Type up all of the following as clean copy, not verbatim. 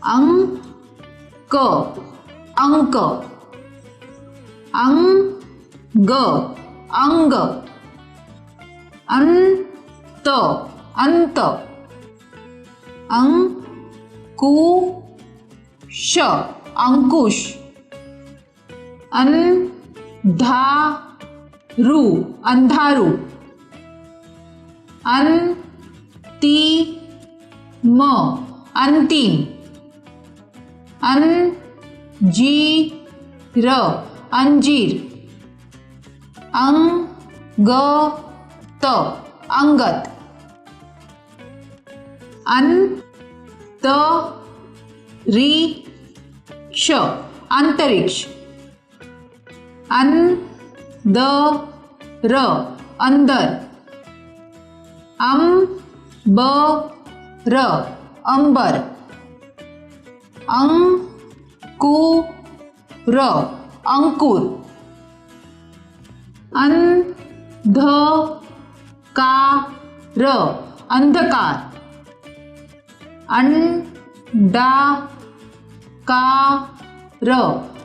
अंक अंक अंग अंग अंत अंत अंकुश अंकुश अंधारू अंधारू अंतिम अंतिम अंजीर अंजीर अंगत अंगत अंतरिक्ष अंतरिक्ष अंदर अंदर अंबर अंबर अंकुर अंकुर अंधकार अंधकार अंडाकार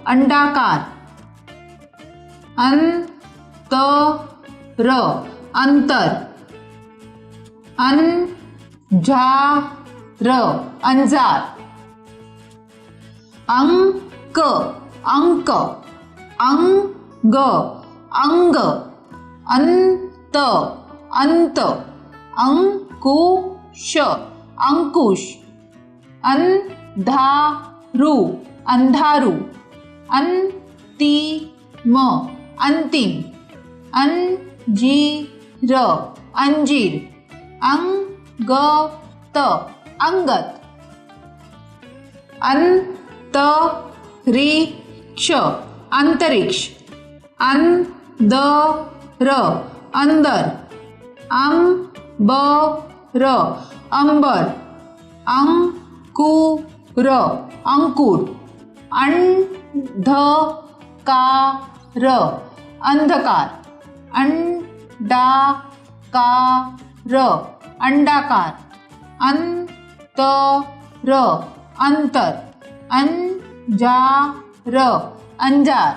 अंडाकार अंतर अंतर अंजार अंजार अंक अंक अंग अंग अंत अंत अंकुश अंकुश अंधारू अंधारू अंतिम अंतिम अंजीर अंजीर अंगत अंगत अंतरिक्ष अंतरिक्ष अंदर अंदर अंबर अंबर अंकुर अंकुर अंधकार अंधकार अंडाकार अंडाकार अंतर अंतर अंजार अंजार